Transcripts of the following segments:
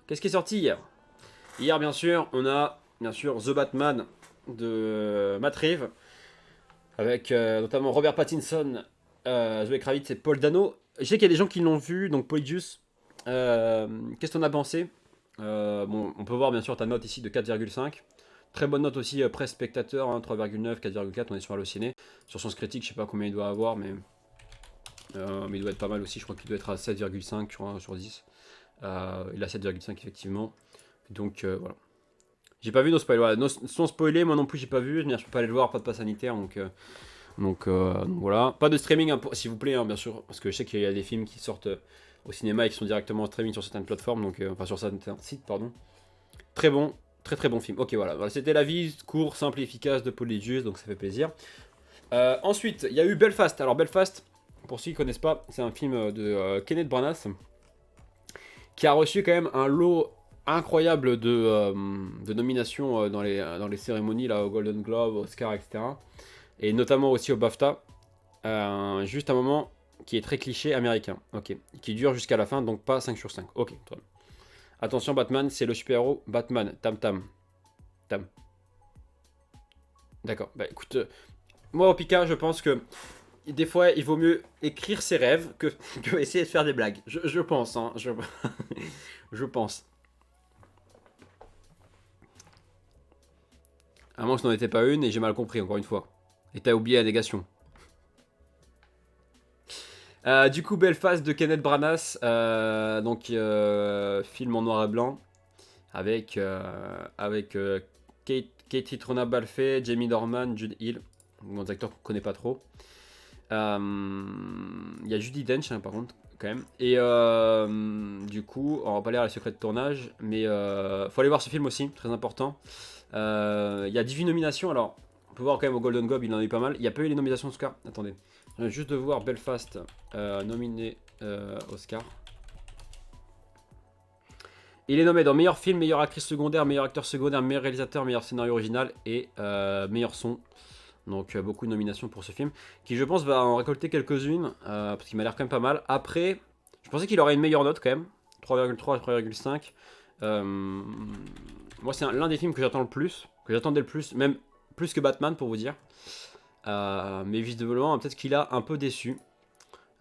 Qu'est-ce qui est sorti hier? Hier, bien sûr, on a The Batman de Matt Reeves, avec notamment Robert Pattinson, Zoe Kravitz et Paul Dano. Je sais qu'il y a des gens qui l'ont vu, donc Polyjus, qu'est-ce qu'on a pensé? Bon, on peut voir bien sûr ta note ici de 4,5. Très bonne note aussi, presse spectateur, hein, 3,9, 4,4, on est sur Allociné. Sur Sens Critique, je sais pas combien il doit avoir, mais il doit être pas mal aussi, je crois qu'il doit être à 7,5 sur 10. Il a 7,5 effectivement. Donc voilà. J'ai pas vu nos spoilers. Voilà, sans spoiler, moi non plus j'ai pas vu. Je peux pas aller le voir, pas de pass sanitaire. Donc voilà. Pas de streaming, hein, s'il vous plaît, hein, bien sûr. Parce que je sais qu'il y a des films qui sortent au cinéma et qui sont directement en streaming sur certaines plateformes. Enfin sur certains sites, pardon. Très bon. Très très bon film. Ok, voilà. C'était l'avis court, simple et efficace de Polyjus. Donc ça fait plaisir. Ensuite, il y a eu Belfast. Alors Belfast, pour ceux qui connaissent pas, c'est un film de Kenneth Branagh qui a reçu quand même un lot incroyable de nominations dans les cérémonies, là, au Golden Globe, Oscar, etc. Et notamment aussi au BAFTA. Juste un moment qui est très cliché américain. Ok. Qui dure jusqu'à la fin, donc pas 5 sur 5. Ok, très bien. Attention, Batman, c'est le super-héros Batman. Tam tam. Tam. D'accord. Bah écoute, moi au Pika, je pense que des fois, il vaut mieux écrire ses rêves que essayer de faire des blagues. Je pense, hein. Je pense. À moins que ce n'en était pas une et j'ai mal compris, encore une fois. Et t'as oublié la négation. Du coup, Belfast de Kenneth Branagh, film en noir et blanc, avec Katie Trona Balfe, Jamie Dornan, Jude Hill, des acteurs qu'on connaît pas trop. Il y a Judi Dench, hein, par contre, quand même. Et du coup, on va pas lire les secrets de tournage, mais faut aller voir ce film aussi, très important. Il y a 18 nominations, alors on peut voir quand même au Golden Globe, il en a eu pas mal. Il n'y a pas eu les nominations Oscar. Attendez, je viens juste de voir Belfast nominé Oscar. Il est nommé dans meilleur film, meilleure actrice secondaire, meilleur acteur secondaire, meilleur réalisateur, meilleur scénario original et meilleur son. Donc beaucoup de nominations pour ce film, qui je pense va en récolter quelques-unes, parce qu'il m'a l'air quand même pas mal. Après, je pensais qu'il aurait une meilleure note quand même, 3,3, 3,5. Moi c'est l'un des films que j'attends le plus, que j'attendais le plus, même plus que Batman pour vous dire. Mais visiblement peut-être qu'il a un peu déçu.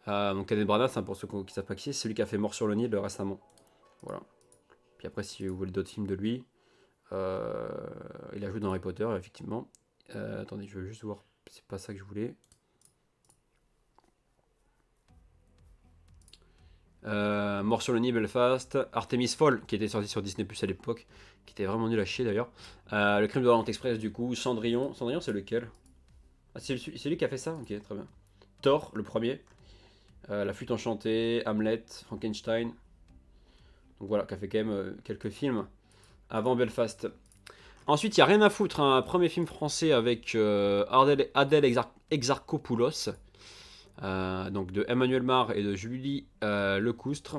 Donc Kenneth Branagh, hein, pour ceux qui ne savent pas qui c'est celui qui a fait Mort sur le Nil récemment. Voilà. Puis après si vous voulez d'autres films de lui, il a joué dans Harry Potter effectivement. Attendez, je veux juste voir. C'est pas ça que je voulais. Mort sur le Nil, Belfast, Artemis Fall, qui était sorti sur Disney Plus à l'époque, qui était vraiment nul à chier d'ailleurs. Le Crime de l'Orient Express, du coup. Cendrillon. Cendrillon, c'est lequel? Ah, c'est lui qui a fait ça? Ok, très bien. Thor, le premier. La Flûte Enchantée, Hamlet, Frankenstein. Donc voilà, qui a fait quand même quelques films avant Belfast. Ensuite, il n'y a rien à foutre, hein, un premier film français avec Adèle Exarchopoulos, donc de Emmanuel Mar et de Julie Lecoustre,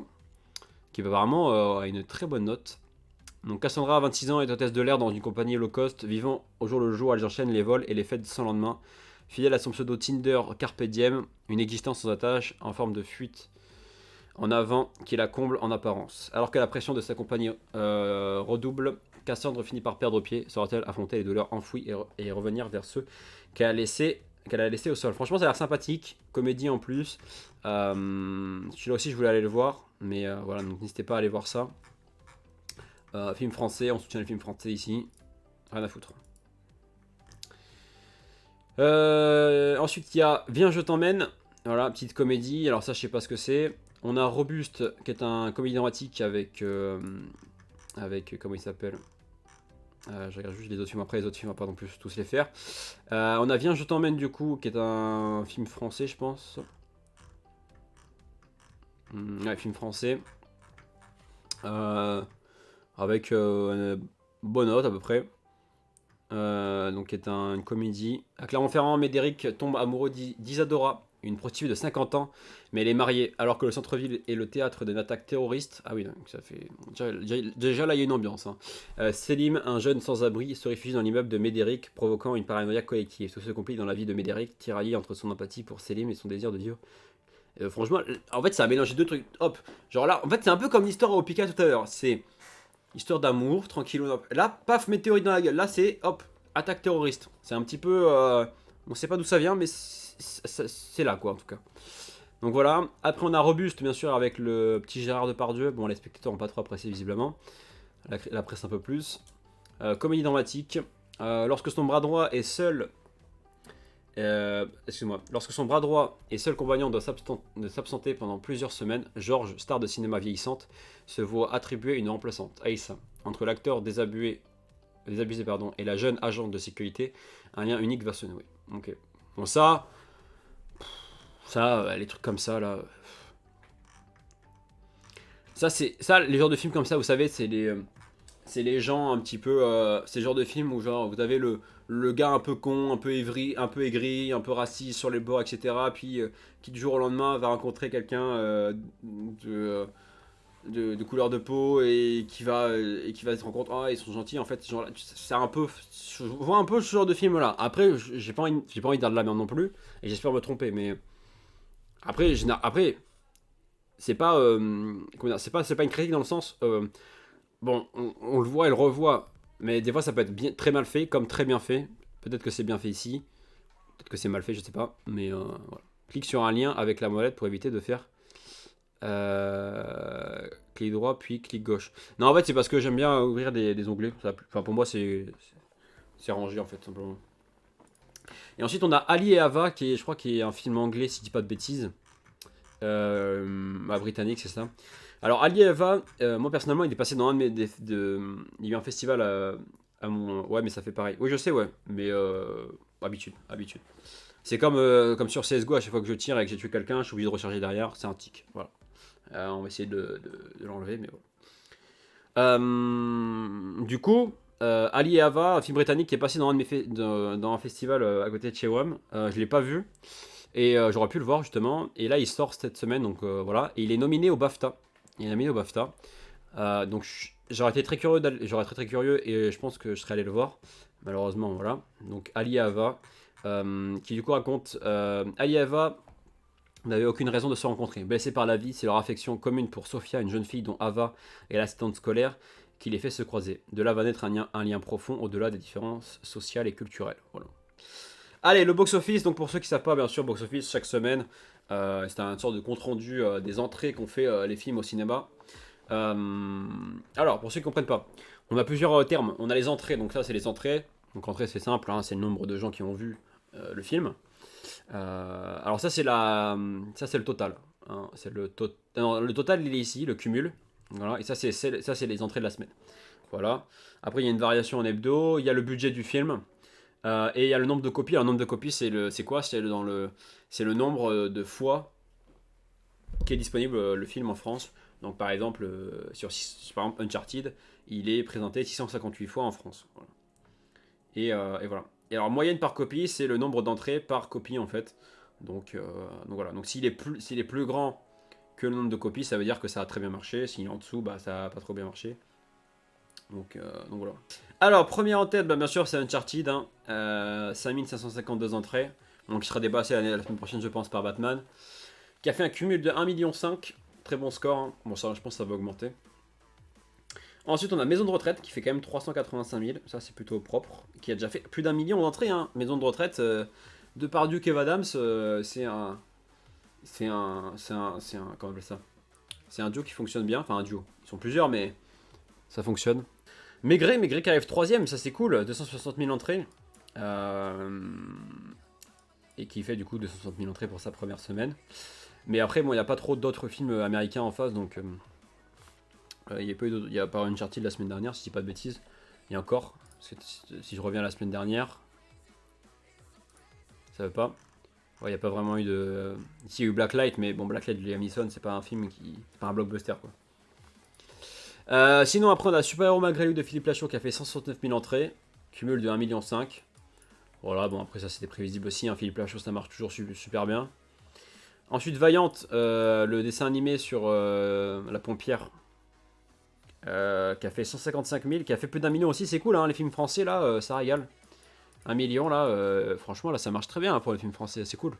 qui apparemment a une très bonne note. Donc Cassandra, 26 ans, est hôtesse de l'air dans une compagnie low cost, vivant au jour le jour, elle enchaîne les vols et les fêtes sans lendemain. Fidèle à son pseudo Tinder Carpe Diem, une existence sans attache, en forme de fuite en avant qui la comble en apparence. Alors que la pression de sa compagnie redouble, Cassandre finit par perdre pied. Saura-t-elle affronter les douleurs enfouies et revenir vers ceux qu'elle a laissés au sol? Franchement, ça a l'air sympathique. Comédie en plus. Celui-là aussi, je voulais aller le voir. Mais voilà, donc n'hésitez pas à aller voir ça. Film français, on soutient les films français ici. Rien à foutre. Ensuite, il y a Viens, je t'emmène. Voilà, petite comédie. Alors ça, je sais pas ce que c'est. On a Robuste, qui est un comédie dramatique avec comment il s'appelle? Je regarde juste les autres films après, les autres films, on va pas non plus tous les faire. On a Viens, je t'emmène du coup, qui est un film français, je pense. Ouais, film français. Avec une bonne note à peu près. Donc, qui est une comédie. À Clermont-Ferrand, Médéric tombe amoureux d'Isadora, une prostituée de 50 ans, mais elle est mariée, alors que le centre-ville est le théâtre d'une attaque terroriste. Ah oui, donc ça fait... Déjà là, il y a une ambiance. Hein. Selim, un jeune sans-abri, se réfugie dans l'immeuble de Médéric, provoquant une paranoïa collective. Tout se complique dans la vie de Médéric, tiraillé entre son empathie pour Selim et son désir de vivre. Franchement, en fait, ça a mélangé deux trucs. Hop, genre là, en fait, c'est un peu comme l'histoire au Pika tout à l'heure. C'est histoire d'amour, tranquille. Là, paf, météorite dans la gueule. Là, c'est, hop, attaque terroriste. C'est un petit peu... on sait pas d'où ça vient, mais c'est là, quoi, en tout cas. Donc voilà. Après, on a Robuste, bien sûr, avec le petit Gérard Depardieu. Bon, les spectateurs n'ont pas trop apprécié, visiblement. La presse un peu plus. Comédie dramatique. Lorsque son bras droit est seul... excuse-moi. Lorsque son bras droit et seul compagnon doit s'absenter pendant plusieurs semaines, Georges, star de cinéma vieillissante, se voit attribuer une remplaçante, Aïssa. Entre l'acteur désabusé et la jeune agente de sécurité, un lien unique va se nouer. Ok. Bon, ça, les trucs comme ça, là. Ça, les genres de films comme ça, vous savez, c'est les gens un petit peu. C'est le genre de film où, genre, vous avez le gars un peu con, un peu aigri, un peu raciste sur les bords, etc. Puis qui du jour au lendemain va rencontrer quelqu'un de couleur de peau et qui va se rendre compte, ah, ils sont gentils. En fait, genre, c'est un peu. Je vois un peu ce genre de film là. Après, j'ai pas envie de dire de la merde non plus. Et j'espère me tromper, mais. Après, c'est pas. Comment dire, c'est pas une critique dans le sens. Bon, on le voit et le revoit, mais des fois ça peut être très mal fait, comme très bien fait. Peut-être que c'est bien fait ici, peut-être que c'est mal fait, je sais pas. Mais voilà. Clique sur un lien avec la molette pour éviter de faire clic droit puis clic gauche. Non, en fait, c'est parce que j'aime bien ouvrir des onglets. Enfin, pour moi, c'est rangé en fait, simplement. Et ensuite, on a Ali et Ava, je crois, qui est un film anglais, si je dis pas de bêtises. Britannique, c'est ça. Alors Ali Eva, moi personnellement, il est passé dans un de mes... il y a eu un festival à mon... Ouais, mais ça fait pareil. Oui, je sais, ouais. Mais habitude. C'est comme sur CSGO, à chaque fois que je tire et que j'ai tué quelqu'un, je suis obligé de recharger derrière. C'est un tic. Voilà. On va essayer de l'enlever, mais voilà. Du coup, Ali et Ava, un film britannique qui est passé dans dans un festival à côté de chez WAM. Je l'ai pas vu. Et j'aurais pu le voir justement. Et là, il sort cette semaine, donc voilà. Et il est nominé au BAFTA. Donc j'aurais été très curieux, très curieux et je pense que je serais allé le voir. Malheureusement, voilà. Donc Ali et Ava, qui du coup raconte Ali et Ava n'avaient aucune raison de se rencontrer. Blessés par la vie, c'est leur affection commune pour Sophia, une jeune fille dont Ava est l'assistante scolaire, qui les fait se croiser. De là va naître un lien profond au-delà des différences sociales et culturelles. Voilà. Allez, le box-office, donc pour ceux qui ne savent pas, bien sûr, box-office, chaque semaine, c'est une sorte de compte-rendu des entrées qu'ont fait les films au cinéma. Alors, pour ceux qui ne comprennent pas, on a plusieurs termes. On a les entrées, donc ça, c'est les entrées. Donc, entrée, c'est simple, hein, c'est le nombre de gens qui ont vu le film. Alors, ça, c'est le total. Hein, le total, il est ici, le cumul. Voilà, et ça, c'est les entrées de la semaine. Voilà. Après, il y a une variation en hebdo, il y a le budget du film. Et il y a le nombre de copies. Alors, le nombre de copies, c'est quoi? C'est le nombre de fois qu'est disponible le film en France. Donc, par exemple, par exemple, Uncharted, il est présenté 658 fois en France. Voilà. Et voilà. Et alors, moyenne par copie, c'est le nombre d'entrées par copie, en fait. Donc voilà. Donc, s'il est plus grand que le nombre de copies, ça veut dire que ça a très bien marché. S'il est en dessous, bah, ça n'a pas trop bien marché. Donc voilà. Alors, première en tête, bah, bien sûr, c'est Uncharted. 5552 entrées. Donc, il sera dépassé la semaine prochaine, je pense, par Batman. Qui a fait un cumul de 1,5 million. Très bon score. Hein. Bon, ça, je pense que ça va augmenter. Ensuite, on a Maison de retraite qui fait quand même 385 000. Ça, c'est plutôt propre. Qui a déjà fait plus d'1 million d'entrées. Hein. Maison de retraite, Depardieu, Kev Adams, c'est un. Comment on appelle ça? C'est un duo qui fonctionne bien. Enfin, un duo. Ils sont plusieurs, mais ça fonctionne. Maigret qui arrive 3ème, ça c'est cool, 260 000 entrées. Et qui fait du coup 260 000 entrées pour sa première semaine. Mais après, bon, il n'y a pas trop d'autres films américains en face, donc il n'y a pas Uncharted la semaine dernière, si je dis pas de bêtises. Il y a encore, parce que si je reviens la semaine dernière, ça veut pas. Il n'y a pas vraiment eu de. Ici il y a eu Blacklight, mais bon, Blacklight de Liam Neeson, c'est pas un film c'est pas un blockbuster quoi. Sinon, après, on a Super Héros malgré lui de Philippe Lachaud qui a fait 169 000 entrées, cumul de 1,5 million. Voilà, bon, après, ça c'était prévisible aussi. Hein, Philippe Lachaud, ça marche toujours super bien. Ensuite, Vaillante, le dessin animé sur la pompière, qui a fait 155 000, qui a fait plus d'1 million aussi. C'est cool, hein, les films français là, ça régale. 1 million là, franchement, là ça marche très bien hein, pour les films français, c'est cool.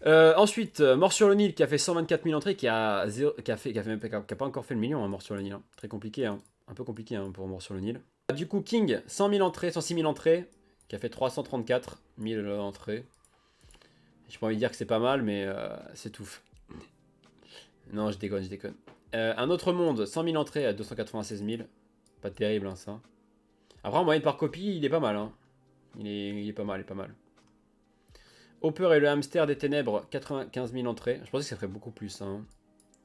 Ensuite, Mort sur le Nil qui a fait 124 000 entrées, qui a pas encore fait le million, hein, Mort sur le Nil. Hein. Très compliqué. Hein. Un peu compliqué hein, pour Mort sur le Nil. Du coup, King, 100 000 entrées, 106 000 entrées, qui a fait 334 000 entrées. J'ai pas envie de dire que c'est pas mal, mais c'est tout. Non, je déconne, je déconne. Un autre monde, 100 000 entrées à 296 000. Pas terrible, hein, ça. Après, en moyenne par copie, il est pas mal. Hein. Il est pas mal, il est pas mal. Hopper et le hamster des ténèbres, 95 000 entrées. Je pensais que ça ferait beaucoup plus. Hein.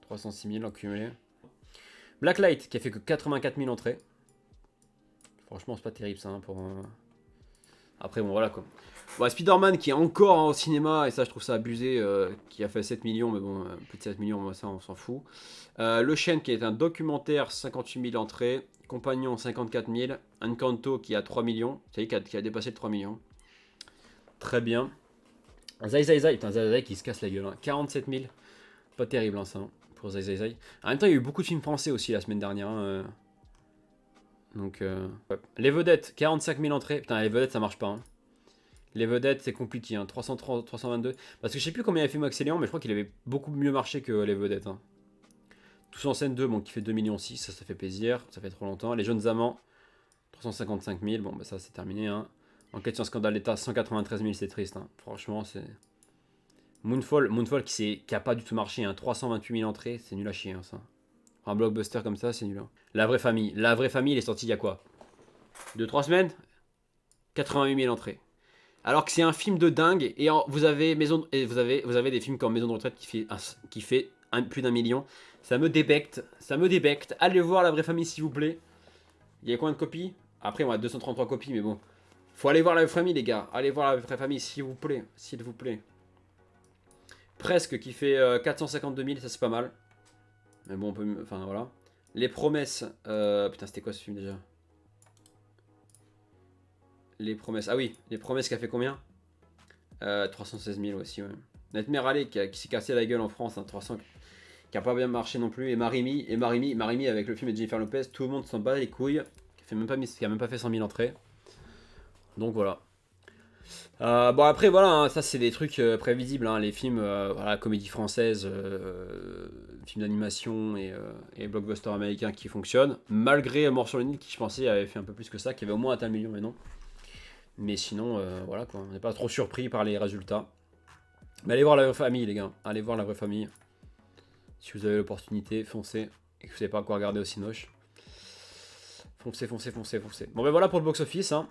306 000 en cumulé. Blacklight, qui a fait que 84 000 entrées. Franchement, c'est pas terrible, ça. Hein, pour, Après, bon, voilà, quoi. Bon, Spider-Man, qui est encore hein, au cinéma, et ça, je trouve ça abusé, qui a fait 7 millions, mais bon, plus de 7 millions, moi, ça, on s'en fout. Le Chêne, qui est un documentaire, 58 000 entrées. Compagnon, 54 000. Encanto, qui a 3 millions. Vous savez, qui a dépassé le 3 millions. Très bien. Zai Zai Zai, putain, Zai Zai qui se casse la gueule. Hein. 47 000. Pas terrible, hein, ça, hein, pour Zai Zai Zai. En même temps, il y a eu beaucoup de films français aussi la semaine dernière. Hein, Donc, ouais. Les vedettes, 45 000 entrées. Putain, les vedettes, ça marche pas. Hein. Les vedettes, c'est compliqué. Hein. 330, 322. Parce que je sais plus combien il a fait Max et Léon, mais je crois qu'il avait beaucoup mieux marché que les vedettes. Hein. Tous en scène 2, bon, qui fait 2,6 millions, ça fait plaisir. Ça fait trop longtemps. Les jeunes amants, 355 000. Bon, bah ça, c'est terminé. Hein. Enquête sur un scandale d'État, 193 000, c'est triste. Hein. Franchement, c'est. Moonfall qui a pas du tout marché. Hein. 328 000 entrées, c'est nul à chier, hein, ça. Un blockbuster comme ça, c'est nul. Hein. La vraie famille, il est sorti il y a quoi 2-3 semaines 88 000 entrées. Alors que c'est un film de dingue et vous avez des films comme Maison de retraite qui fait plus d'1 million. Ça me débecte. Allez voir La vraie famille s'il vous plaît. Il y a combien de copies? Après on a 233 copies mais bon. Faut aller voir La vraie famille les gars. Allez voir La vraie famille s'il vous plaît. S'il vous plaît. Presque qui fait 452 000, ça c'est pas mal. Mais bon on peut... Enfin voilà. Les promesses... putain c'était quoi ce film déjà? Les promesses. Ah oui, les promesses qui a fait combien 316 000 aussi, ouais. Nightmare Alley qui s'est cassé la gueule en France, hein, 300, qui a pas bien marché non plus. Et Marimi avec le film de Jennifer Lopez, tout le monde s'en bat les couilles. Qui a même pas fait 100 000 entrées. Donc voilà. Bon après voilà, hein, ça c'est des trucs prévisibles, hein, les films, voilà, comédie française, films d'animation et blockbusters américains qui fonctionnent. Malgré Mort sur le Nil qui je pensais avait fait un peu plus que ça, qui avait au moins atteint le million mais non. Mais sinon, voilà quoi, on n'est pas trop surpris par les résultats. Mais allez voir La vraie famille, les gars. Allez voir La vraie famille. Si vous avez l'opportunité, foncez. Et que vous savez pas quoi regarder au Cinoche. Foncez. Bon ben voilà pour le box-office. Hein.